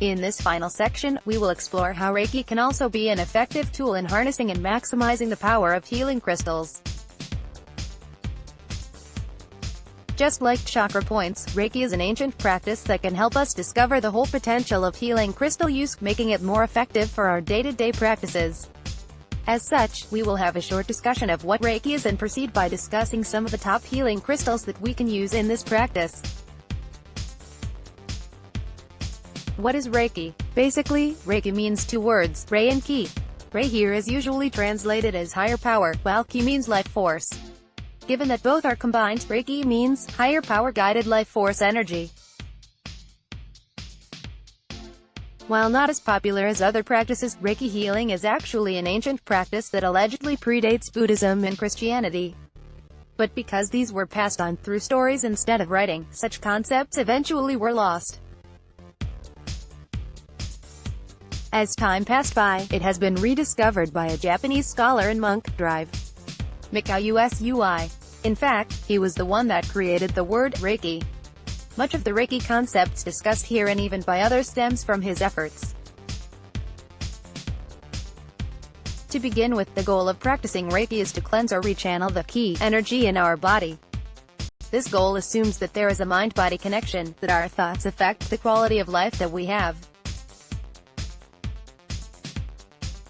In this final section, we will explore how Reiki can also be an effective tool in harnessing and maximizing the power of healing crystals. Just like chakra points, Reiki is an ancient practice that can help us discover the whole potential of healing crystal use, making it more effective for our day-to-day practices. As such, we will have a short discussion of what Reiki is and proceed by discussing some of the top healing crystals that we can use in this practice. What is Reiki? Basically, Reiki means two words, Rei and Ki. Rei here is usually translated as higher power, while Ki means life force. Given that both are combined, Reiki means higher power guided life force energy. While not as popular as other practices, Reiki healing is actually an ancient practice that allegedly predates Buddhism and Christianity. But because these were passed on through stories instead of writing, such concepts eventually were lost. As time passed by, it has been rediscovered by a Japanese scholar and monk, Drive Mikao Usui. In fact, he was the one that created the word Reiki. Much of the Reiki concepts discussed here and even by others stems from his efforts. To begin with, the goal of practicing Reiki is to cleanse or rechannel the Ki energy in our body. This goal assumes that there is a mind-body connection, that our thoughts affect the quality of life that we have.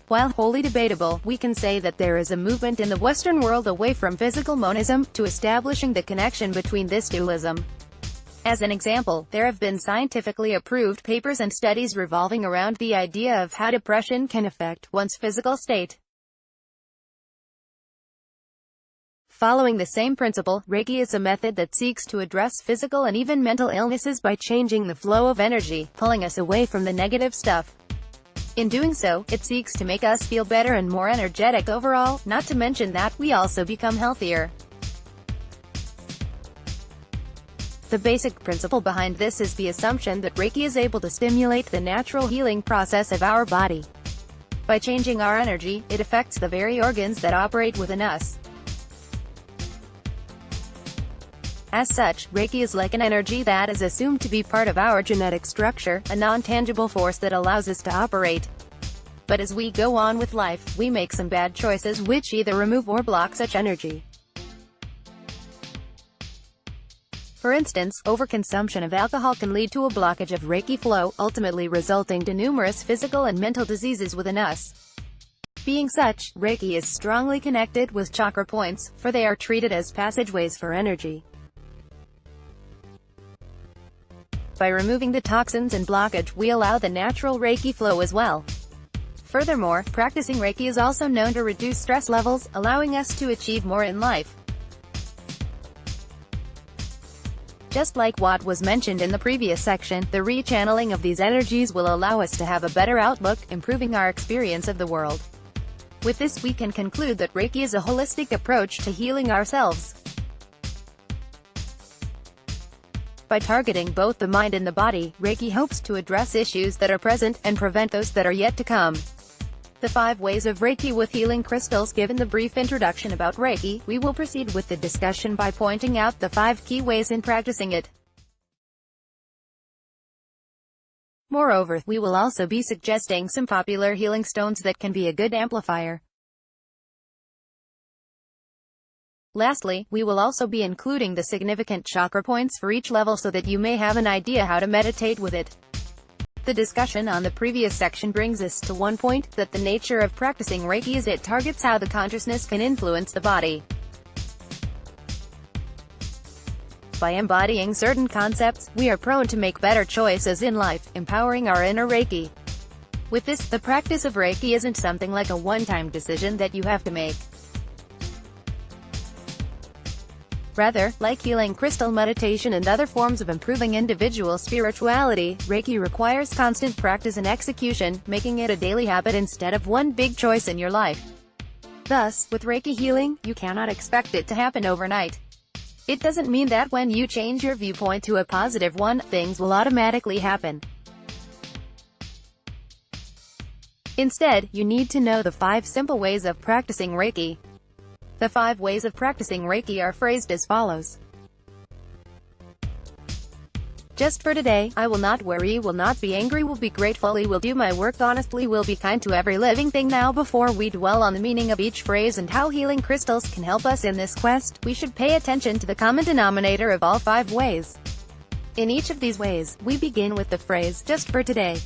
While wholly debatable, we can say that there is a movement in the Western world away from physical monism, to establishing the connection between this dualism. As an example, there have been scientifically approved papers and studies revolving around the idea of how depression can affect one's physical state. Following the same principle, Reiki is a method that seeks to address physical and even mental illnesses by changing the flow of energy, pulling us away from the negative stuff. In doing so, it seeks to make us feel better and more energetic overall, not to mention that we also become healthier. The basic principle behind this is the assumption that Reiki is able to stimulate the natural healing process of our body. By changing our energy, it affects the very organs that operate within us. As such, Reiki is like an energy that is assumed to be part of our genetic structure, a non-tangible force that allows us to operate. But as we go on with life, we make some bad choices which either remove or block such energy. For instance, overconsumption of alcohol can lead to a blockage of Reiki flow, ultimately resulting to numerous physical and mental diseases within us. Being such, Reiki is strongly connected with chakra points, for they are treated as passageways for energy. By removing the toxins and blockage, we allow the natural Reiki flow as well. Furthermore, practicing Reiki is also known to reduce stress levels, allowing us to achieve more in life. Just like what was mentioned in the previous section, the rechanneling of these energies will allow us to have a better outlook, improving our experience of the world. With this, we can conclude that Reiki is a holistic approach to healing ourselves. By targeting both the mind and the body, Reiki hopes to address issues that are present, and prevent those that are yet to come. The 5 ways of Reiki with healing crystals. Given the brief introduction about Reiki, we will proceed with the discussion by pointing out the 5 key ways in practicing it. Moreover, we will also be suggesting some popular healing stones that can be a good amplifier. Lastly, we will also be including the significant chakra points for each level so that you may have an idea how to meditate with it. The discussion on the previous section brings us to one point, that the nature of practicing Reiki is it targets how the consciousness can influence the body. By embodying certain concepts, we are prone to make better choices in life, empowering our inner Reiki. With this, the practice of Reiki isn't something like a one-time decision that you have to make. Rather, like healing crystal meditation and other forms of improving individual spirituality, Reiki requires constant practice and execution, making it a daily habit instead of one big choice in your life. Thus, with Reiki healing, you cannot expect it to happen overnight. It doesn't mean that when you change your viewpoint to a positive one, things will automatically happen. Instead, you need to know the 5 simple ways of practicing Reiki. The 5 ways of practicing Reiki are phrased as follows. Just for today, I will not worry, will not be angry, will be grateful, will do my work honestly, will be kind to every living thing. Now, before we dwell on the meaning of each phrase and how healing crystals can help us in this quest, we should pay attention to the common denominator of all 5 ways. In each of these ways, we begin with the phrase, just for today.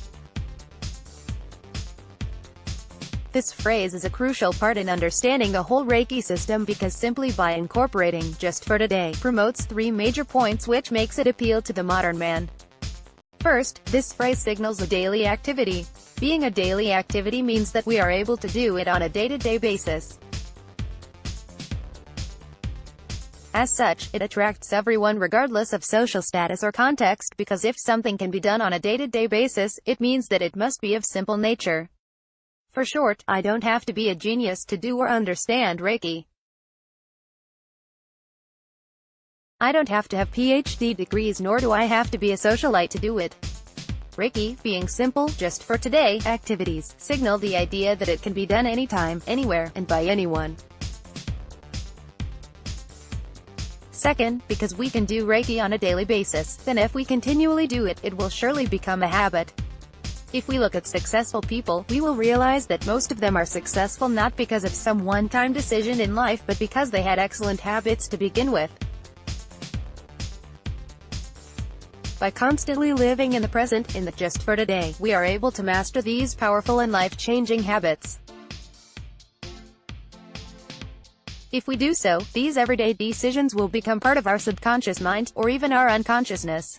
This phrase is a crucial part in understanding the whole Reiki system because simply by incorporating just for today promotes 3 major points which makes it appeal to the modern man. First, this phrase signals a daily activity. Being a daily activity means that we are able to do it on a day-to-day basis. As such, it attracts everyone regardless of social status or context because if something can be done on a day-to-day basis, it means that it must be of simple nature. For short, I don't have to be a genius to do or understand Reiki. I don't have to have PhD degrees, nor do I have to be a socialite to do it. Reiki, being simple, just for today, activities, signal the idea that it can be done anytime, anywhere, and by anyone. Second, because we can do Reiki on a daily basis, then if we continually do it, it will surely become a habit. If we look at successful people, we will realize that most of them are successful not because of some one-time decision in life but because they had excellent habits to begin with. By constantly living in the present, in the just for today, we are able to master these powerful and life-changing habits. If we do so, these everyday decisions will become part of our subconscious mind, or even our unconsciousness.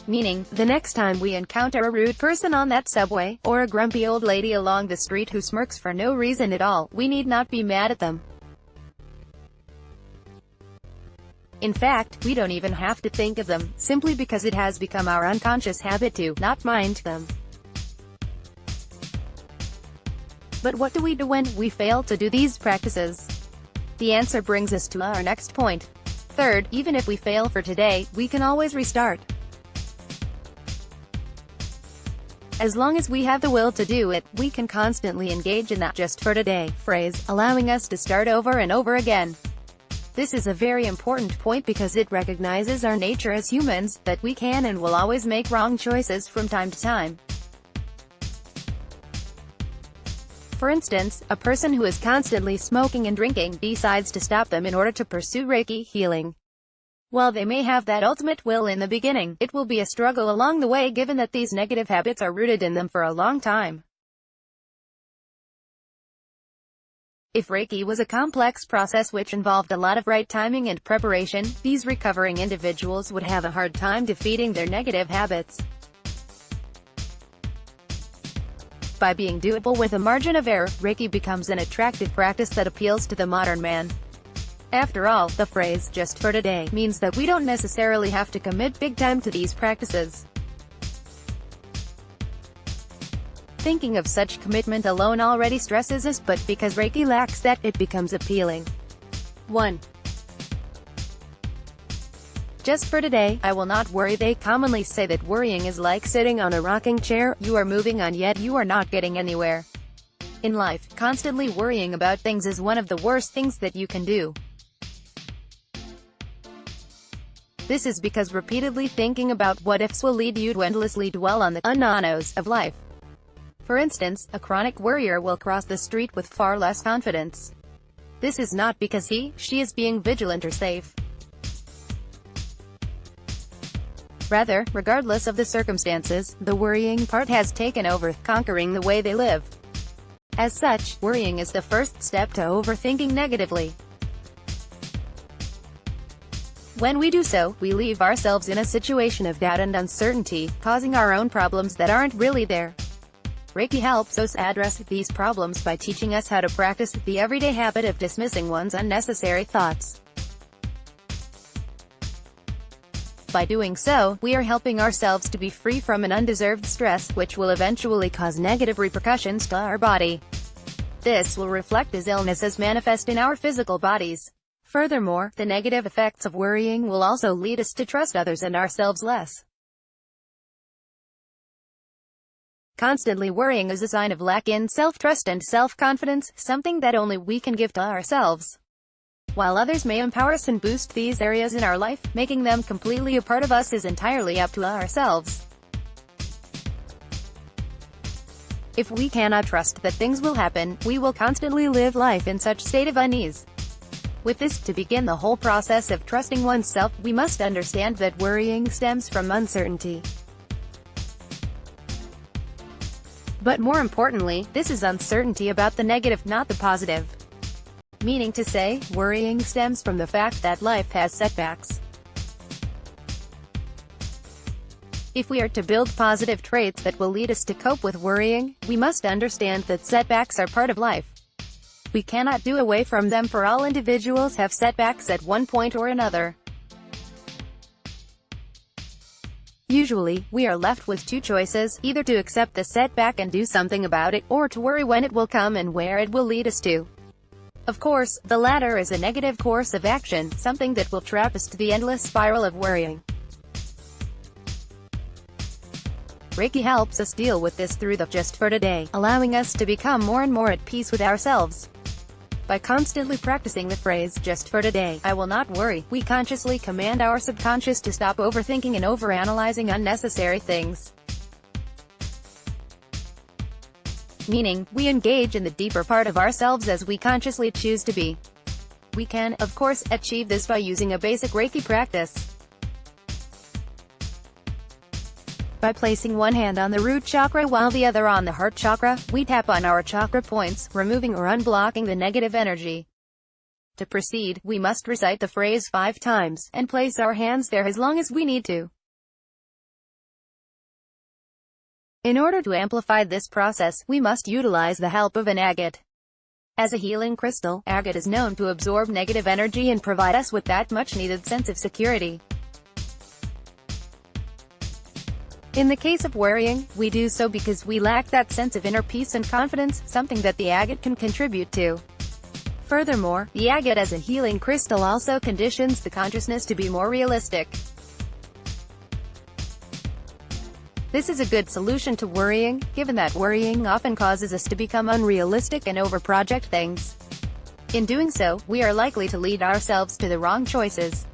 Meaning, the next time we encounter a rude person on that subway, or a grumpy old lady along the street who smirks for no reason at all, we need not be mad at them. In fact, we don't even have to think of them, simply because it has become our unconscious habit to not mind them. But what do we do when we fail to do these practices? The answer brings us to our next point. Third, even if we fail for today, we can always restart. As long as we have the will to do it, we can constantly engage in that just for today phrase, allowing us to start over and over again. This is a very important point because it recognizes our nature as humans, that we can and will always make wrong choices from time to time. For instance, a person who is constantly smoking and drinking decides to stop them in order to pursue Reiki healing. While they may have that ultimate will in the beginning, it will be a struggle along the way given that these negative habits are rooted in them for a long time. If Reiki was a complex process which involved a lot of right timing and preparation, these recovering individuals would have a hard time defeating their negative habits. By being doable with a margin of error, Reiki becomes an attractive practice that appeals to the modern man. After all, the phrase, just for today, means that we don't necessarily have to commit big time to these practices. Thinking of such commitment alone already stresses us, but because Reiki lacks that, it becomes appealing. 1. Just for today, I will not worry. They commonly say that worrying is like sitting on a rocking chair, you are moving on yet you are not getting anywhere. In life, constantly worrying about things is one of the worst things that you can do. This is because repeatedly thinking about what-ifs will lead you to endlessly dwell on the unknowns of life. For instance, a chronic worrier will cross the street with far less confidence. This is not because she is being vigilant or safe. Rather, regardless of the circumstances, the worrying part has taken over, conquering the way they live. As such, worrying is the first step to overthinking negatively. When we do so, we leave ourselves in a situation of doubt and uncertainty, causing our own problems that aren't really there. Reiki helps us address these problems by teaching us how to practice the everyday habit of dismissing one's unnecessary thoughts. By doing so, we are helping ourselves to be free from an undeserved stress, which will eventually cause negative repercussions to our body. This will reflect as illness as manifest in our physical bodies. Furthermore, the negative effects of worrying will also lead us to trust others and ourselves less. Constantly worrying is a sign of lack in self-trust and self-confidence, something that only we can give to ourselves. while others may empower us and boost these areas in our life, making them completely a part of us is entirely up to ourselves. If we cannot trust that things will happen, we will constantly live life in such state of unease. With this, to begin the whole process of trusting oneself, we must understand that worrying stems from uncertainty. But more importantly, this is uncertainty about the negative, not the positive. Meaning to say, worrying stems from the fact that life has setbacks. If we are to build positive traits that will lead us to cope with worrying, we must understand that setbacks are part of life. We cannot do away from them, for all individuals have setbacks at one point or another. Usually, we are left with two choices, either to accept the setback and do something about it, or to worry when it will come and where it will lead us to. Of course, the latter is a negative course of action, something that will trap us to the endless spiral of worrying. Reiki helps us deal with this through the just for today, allowing us to become more and more at peace with ourselves. By constantly practicing the phrase, just for today, I will not worry, we consciously command our subconscious to stop overthinking and overanalyzing unnecessary things. Meaning, we engage in the deeper part of ourselves as we consciously choose to be. We can, of course, achieve this by using a basic Reiki practice. By placing one hand on the root chakra while the other on the heart chakra, we tap on our chakra points, removing or unblocking the negative energy. To proceed, we must recite the phrase 5 times, and place our hands there as long as we need to. In order to amplify this process, we must utilize the help of an agate. As a healing crystal, agate is known to absorb negative energy and provide us with that much-needed sense of security. In the case of worrying, we do so because we lack that sense of inner peace and confidence, something that the agate can contribute to. Furthermore, the agate as a healing crystal also conditions the consciousness to be more realistic. This is a good solution to worrying, given that worrying often causes us to become unrealistic and overproject things. In doing so, we are likely to lead ourselves to the wrong choices.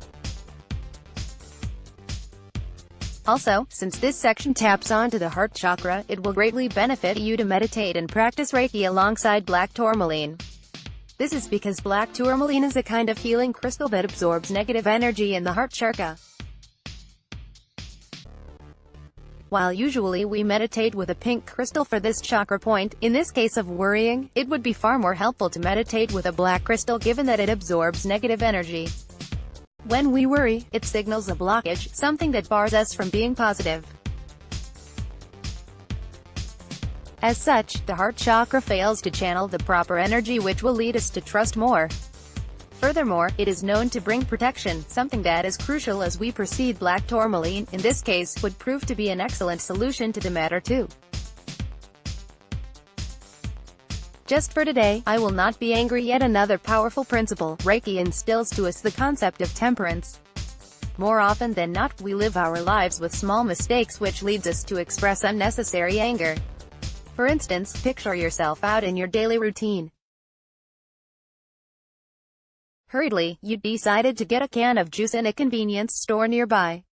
Also, since this section taps onto the heart chakra, it will greatly benefit you to meditate and practice Reiki alongside black tourmaline. This is because black tourmaline is a kind of healing crystal that absorbs negative energy in the heart chakra. While usually we meditate with a pink crystal for this chakra point, in this case of worrying, it would be far more helpful to meditate with a black crystal given that it absorbs negative energy. When we worry, it signals a blockage, something that bars us from being positive. As such, the heart chakra fails to channel the proper energy which will lead us to trust more. Furthermore, it is known to bring protection, something that is crucial as we proceed. Black tourmaline, in this case, would prove to be an excellent solution to the matter too. Just for today, I will not be angry. Yet another powerful principle. Reiki instills to us the concept of temperance. More often than not, we live our lives with small mistakes which leads us to express unnecessary anger. For instance, picture yourself out in your daily routine. Hurriedly, you decided to get a can of juice in a convenience store nearby.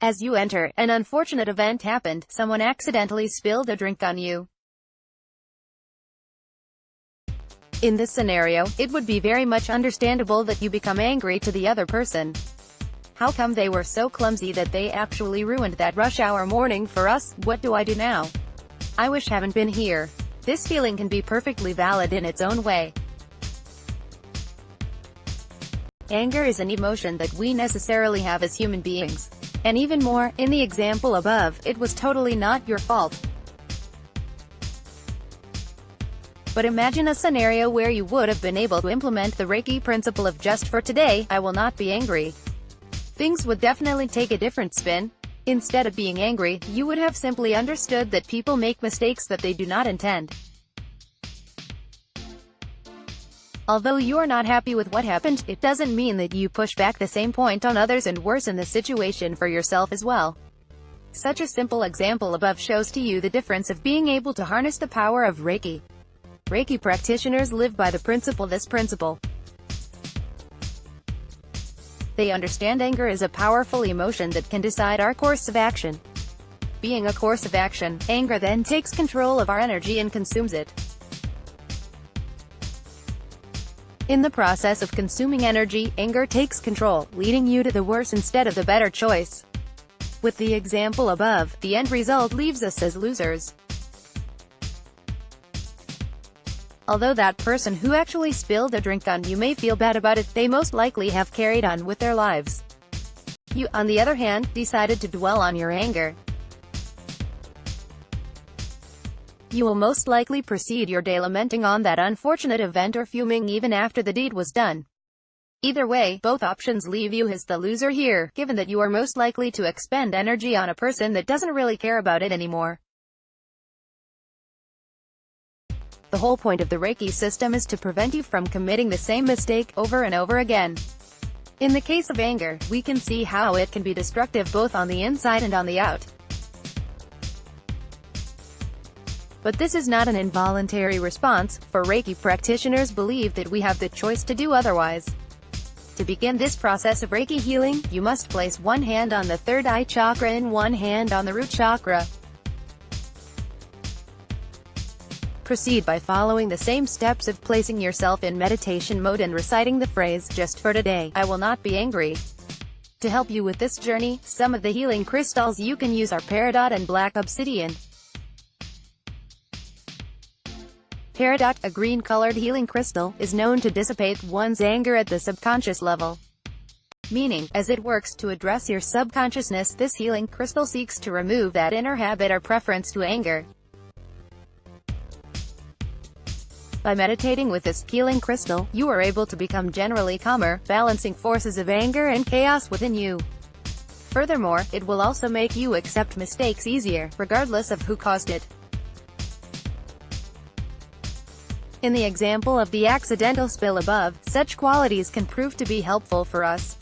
As you enter, an unfortunate event happened. Someone accidentally spilled a drink on you. In this scenario, it would be very much understandable that you become angry to the other person. How come they were so clumsy that they actually ruined that rush hour morning for us? What do I do now? I wish I hadn't been here. This feeling can be perfectly valid in its own way. Anger is an emotion that we necessarily have as human beings. And even more, in the example above, it was totally not your fault. But imagine a scenario where you would have been able to implement the Reiki principle of just for today, I will not be angry. Things would definitely take a different spin. Instead of being angry, you would have simply understood that people make mistakes that they do not intend. Although you are not happy with what happened, it doesn't mean that you push back the same point on others and worsen the situation for yourself as well. Such a simple example above shows to you the difference of being able to harness the power of Reiki. Reiki practitioners live by the principle. This principle They understand anger is a powerful emotion that can decide our course of action. Being a course of action, anger then takes control of our energy and consumes it. In the process of consuming energy, anger takes control, leading you to the worse instead of the better choice. With the example above, the end result leaves us as losers. Although that person who actually spilled a drink on you may feel bad about it, they most likely have carried on with their lives. You, on the other hand, decided to dwell on your anger. You will most likely proceed your day lamenting on that unfortunate event or fuming even after the deed was done. Either way, both options leave you as the loser here, given that you are most likely to expend energy on a person that doesn't really care about it anymore. The whole point of the Reiki system is to prevent you from committing the same mistake over and over again. In the case of anger, we can see how it can be destructive both on the inside and on the out. But this is not an involuntary response, for Reiki practitioners believe that we have the choice to do otherwise. To begin this process of Reiki healing, you must place one hand on the third eye chakra and one hand on the root chakra. Proceed by following the same steps of placing yourself in meditation mode and reciting the phrase, "Just for today, I will not be angry." To help you with this journey, some of the healing crystals you can use are peridot and black obsidian. Peridot, a green-colored healing crystal, is known to dissipate one's anger at the subconscious level. Meaning, as it works to address your subconsciousness, this healing crystal seeks to remove that inner habit or preference to anger. By meditating with this healing crystal, you are able to become generally calmer, balancing forces of anger and chaos within you. Furthermore, it will also make you accept mistakes easier, regardless of who caused it. In the example of the accidental spill above, such qualities can prove to be helpful for us.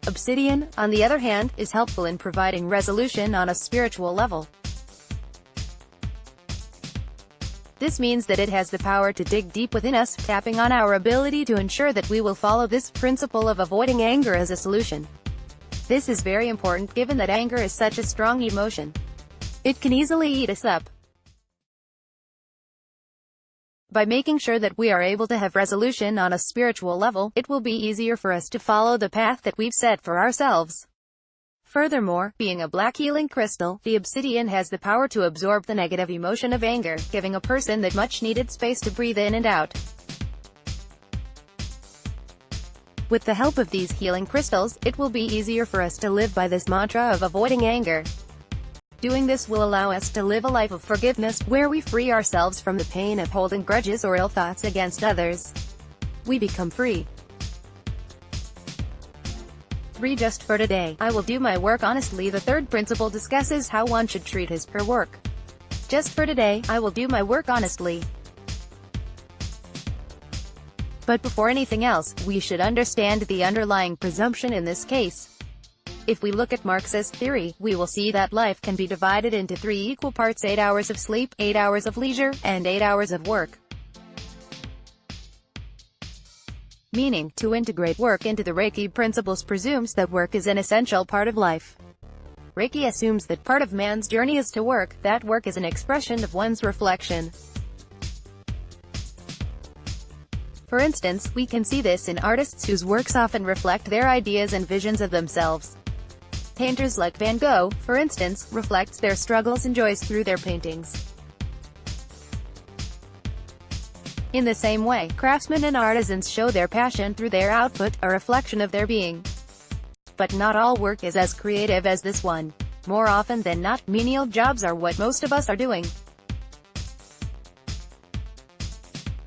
Obsidian, on the other hand, is helpful in providing resolution on a spiritual level. This means that it has the power to dig deep within us, tapping on our ability to ensure that we will follow this principle of avoiding anger as a solution. This is very important given that anger is such a strong emotion. It can easily eat us up. By making sure that we are able to have resolution on a spiritual level, it will be easier for us to follow the path that we've set for ourselves. Furthermore, being a black healing crystal, the obsidian has the power to absorb the negative emotion of anger, giving a person that much-needed space to breathe in and out. With the help of these healing crystals, it will be easier for us to live by this mantra of avoiding anger. Doing this will allow us to live a life of forgiveness, where we free ourselves from the pain of holding grudges or ill thoughts against others. We become free. 3. Just for today, I will do my work honestly. The third principle discusses how one should treat his or her work. Just for today, I will do my work honestly. But before anything else, we should understand the underlying presumption in this case. If we look at Marxist theory, we will see that life can be divided into 3 equal parts: 8 hours of sleep, 8 hours of leisure, and 8 hours of work. Meaning, to integrate work into the Reiki principles presumes that work is an essential part of life. Reiki assumes that part of man's journey is to work, that work is an expression of one's reflection. For instance, we can see this in artists whose works often reflect their ideas and visions of themselves. Painters like Van Gogh, for instance, reflects their struggles and joys through their paintings. In the same way, craftsmen and artisans show their passion through their output, a reflection of their being. But not all work is as creative as this one. More often than not, menial jobs are what most of us are doing.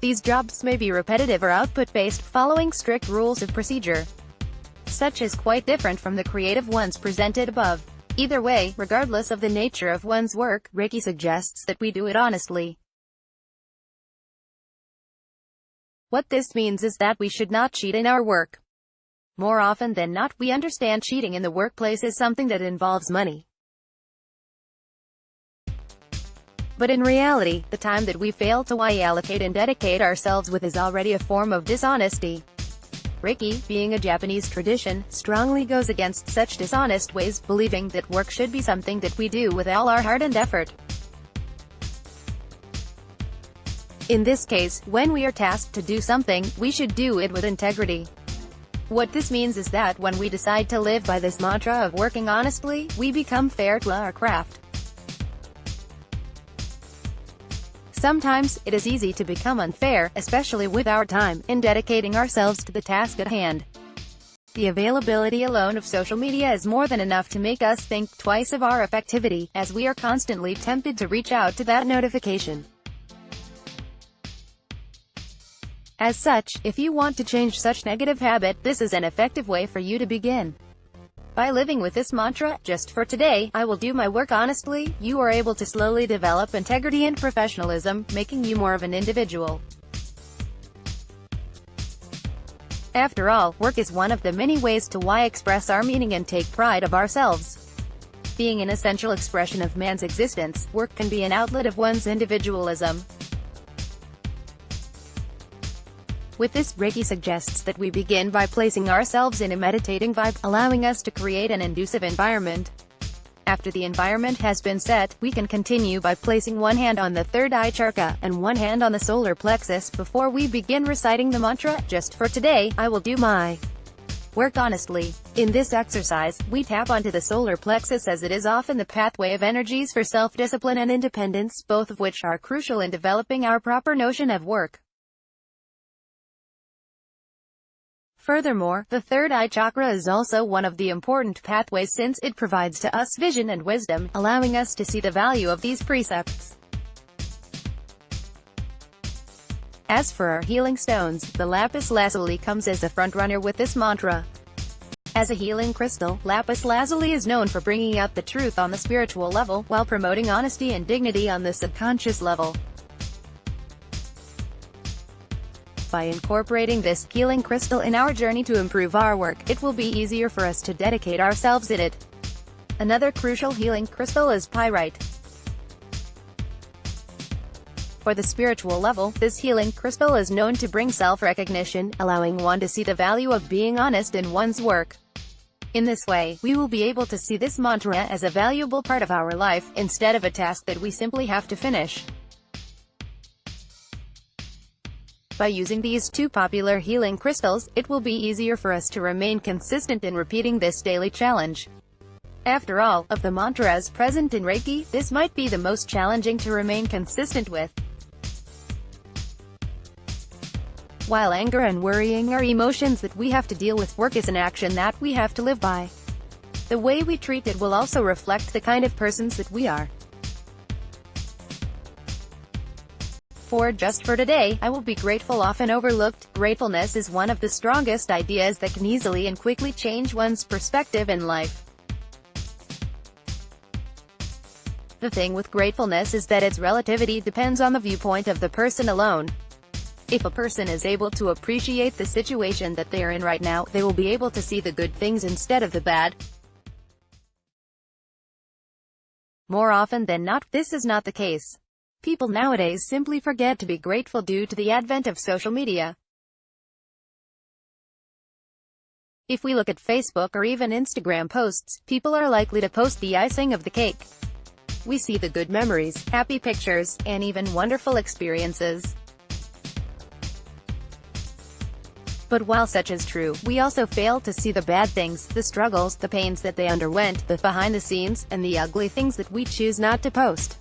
These jobs may be repetitive or output-based, following strict rules of procedure. Such is quite different from the creative ones presented above. Either way, regardless of the nature of one's work, Reiki suggests that we do it honestly. What this means is that we should not cheat in our work. More often than not, we understand cheating in the workplace is something that involves money. But in reality, the time that we fail to allocate and dedicate ourselves with is already a form of dishonesty. Reiki, being a Japanese tradition, strongly goes against such dishonest ways, believing that work should be something that we do with all our heart and effort. In this case, when we are tasked to do something, we should do it with integrity. What this means is that when we decide to live by this mantra of working honestly, we become fair to our craft. Sometimes, it is easy to become unfair, especially with our time, in dedicating ourselves to the task at hand. The availability alone of social media is more than enough to make us think twice of our effectivity, as we are constantly tempted to reach out to that notification. As such, if you want to change such negative habit, this is an effective way for you to begin. By living with this mantra, just for today, I will do my work honestly, you are able to slowly develop integrity and professionalism, making you more of an individual. After all, work is one of the many ways to express our meaning and take pride of ourselves. Being an essential expression of man's existence, work can be an outlet of one's individualism. With this, Reiki suggests that we begin by placing ourselves in a meditating vibe, allowing us to create an conducive environment. After the environment has been set, we can continue by placing one hand on the third eye chakra, and one hand on the solar plexus, before we begin reciting the mantra, just for today, I will do my work honestly. In this exercise, we tap onto the solar plexus, as it is often the pathway of energies for self-discipline and independence, both of which are crucial in developing our proper notion of work. Furthermore, the third eye chakra is also one of the important pathways, since it provides to us vision and wisdom, allowing us to see the value of these precepts. As for our healing stones, the lapis lazuli comes as a frontrunner with this mantra. As a healing crystal, lapis lazuli is known for bringing out the truth on the spiritual level, while promoting honesty and dignity on the subconscious level. By incorporating this healing crystal in our journey to improve our work, it will be easier for us to dedicate ourselves in it. Another crucial healing crystal is pyrite. For the spiritual level, this healing crystal is known to bring self-recognition, allowing one to see the value of being honest in one's work. In this way, we will be able to see this mantra as a valuable part of our life, instead of a task that we simply have to finish. By using these two popular healing crystals, it will be easier for us to remain consistent in repeating this daily challenge. After all, of the mantras present in Reiki, this might be the most challenging to remain consistent with. While anger and worrying are emotions that we have to deal with, work is an action that we have to live by. The way we treat it will also reflect the kind of persons that we are. For just for today, I will be grateful. Often overlooked, gratefulness is one of the strongest ideas that can easily and quickly change one's perspective in life. The thing with gratefulness is that its relativity depends on the viewpoint of the person alone. If a person is able to appreciate the situation that they are in right now, they will be able to see the good things instead of the bad. More often than not, this is not the case. People nowadays simply forget to be grateful due to the advent of social media. If we look at Facebook or even Instagram posts, people are likely to post the icing of the cake. We see the good memories, happy pictures, and even wonderful experiences. But while such is true, we also fail to see the bad things, the struggles, the pains that they underwent, the behind the scenes, and the ugly things that we choose not to post.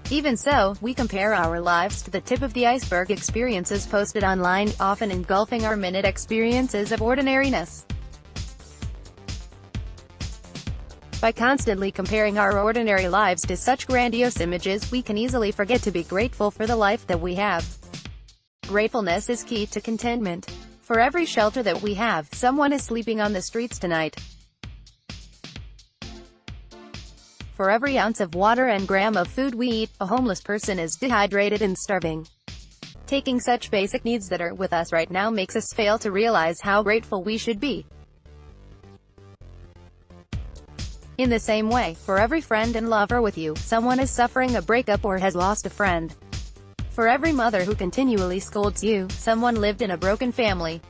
Even so, we compare our lives to the tip of the iceberg, experiences posted online, often engulfing our minute experiences of ordinariness. By constantly comparing our ordinary lives to such grandiose images, we can easily forget to be grateful for the life that we have. Gratefulness is key to contentment. For every shelter that we have, someone is sleeping on the streets tonight. For every ounce of water and gram of food we eat, a homeless person is dehydrated and starving. Taking such basic needs that are with us right now makes us fail to realize how grateful we should be. In the same way, for every friend and lover with you, someone is suffering a breakup or has lost a friend. For every mother who continually scolds you, someone lived in a broken family.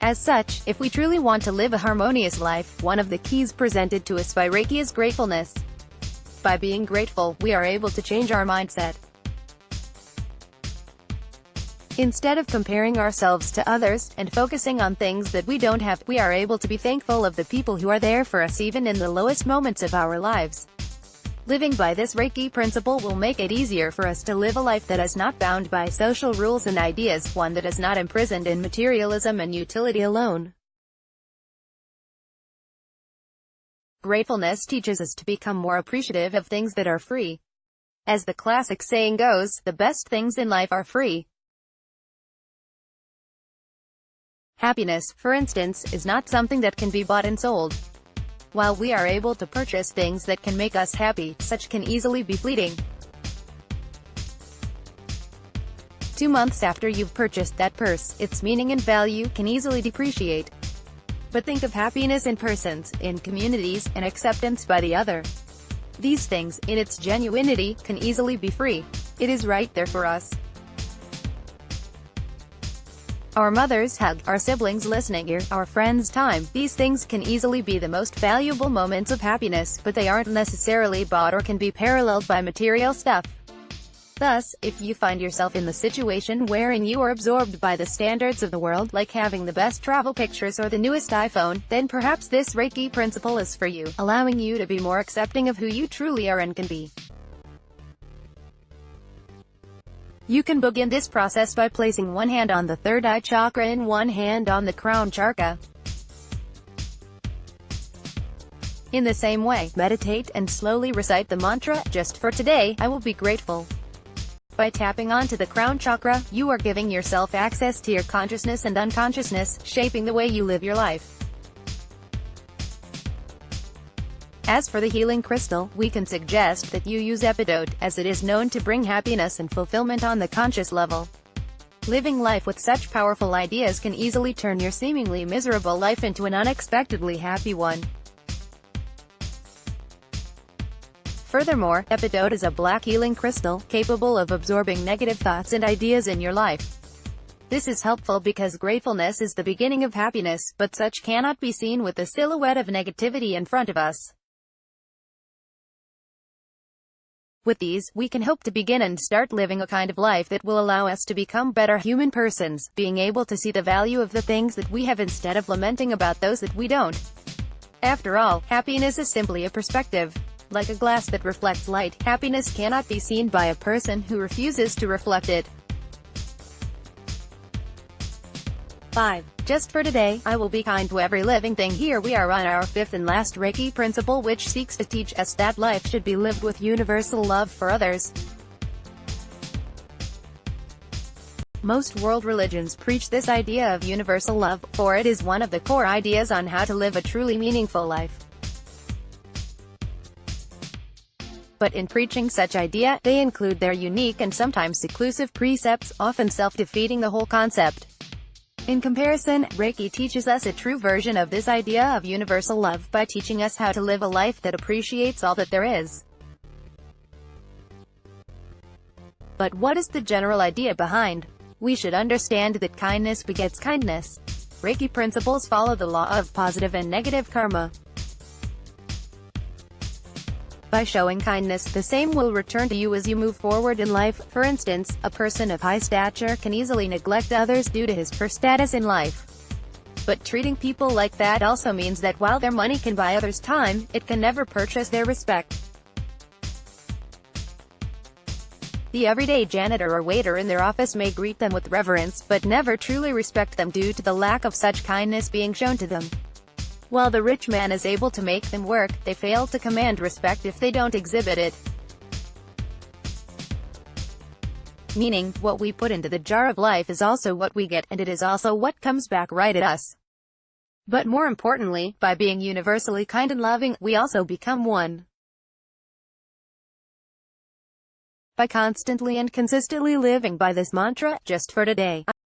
As such, if we truly want to live a harmonious life, one of the keys presented to us by Reiki is gratefulness. By being grateful, we are able to change our mindset. Instead of comparing ourselves to others, and focusing on things that we don't have, we are able to be thankful of the people who are there for us even in the lowest moments of our lives. Living by this Reiki principle will make it easier for us to live a life that is not bound by social rules and ideas, one that is not imprisoned in materialism and utility alone. Gratefulness teaches us to become more appreciative of things that are free. As the classic saying goes, the best things in life are free. Happiness, for instance, is not something that can be bought and sold. While we are able to purchase things that can make us happy, such can easily be fleeting. 2 months after you've purchased that purse, its meaning and value can easily depreciate. But think of happiness in persons, in communities, and acceptance by the other. These things, in its genuinity, can easily be free. It is right there for us. Our mother's hug, our siblings' listening ear, our friends' time, these things can easily be the most valuable moments of happiness, but they aren't necessarily bought or can be paralleled by material stuff. Thus, if you find yourself in the situation wherein you are absorbed by the standards of the world, like having the best travel pictures or the newest iPhone, then perhaps this Reiki principle is for you, allowing you to be more accepting of who you truly are and can be. You can begin this process by placing one hand on the third eye chakra and one hand on the crown chakra. In the same way, meditate and slowly recite the mantra, "Just for today, I will be grateful." By tapping onto the crown chakra, you are giving yourself access to your consciousness and unconsciousness, shaping the way you live your life. As for the healing crystal, we can suggest that you use epidote, as it is known to bring happiness and fulfillment on the conscious level. Living life with such powerful ideas can easily turn your seemingly miserable life into an unexpectedly happy one. Furthermore, epidote is a black healing crystal, capable of absorbing negative thoughts and ideas in your life. This is helpful because gratefulness is the beginning of happiness, but such cannot be seen with the silhouette of negativity in front of us. With these, we can hope to begin and start living a kind of life that will allow us to become better human persons, being able to see the value of the things that we have instead of lamenting about those that we don't. After all, happiness is simply a perspective. Like a glass that reflects light, happiness cannot be seen by a person who refuses to reflect it. 5. Just for today, I will be kind to every living thing. Here we are on our fifth and last Reiki principle, which seeks to teach us that life should be lived with universal love for others. Most world religions preach this idea of universal love, for it is one of the core ideas on how to live a truly meaningful life. But in preaching such idea, they include their unique and sometimes seclusive precepts, often self-defeating the whole concept. In comparison, Reiki teaches us a true version of this idea of universal love by teaching us how to live a life that appreciates all that there is. But what is the general idea behind? We should understand that kindness begets kindness. Reiki principles follow the law of positive and negative karma. By showing kindness, the same will return to you as you move forward in life. For instance, a person of high stature can easily neglect others due to his poor status in life. But treating people like that also means that while their money can buy others' time, it can never purchase their respect. The everyday janitor or waiter in their office may greet them with reverence, but never truly respect them due to the lack of such kindness being shown to them. While the rich man is able to make them work, they fail to command respect if they don't exhibit it. Meaning, what we put into the jar of life is also what we get, and it is also what comes back right at us. But more importantly, by being universally kind and loving, we also become one. By constantly and consistently living by this mantra, just for today,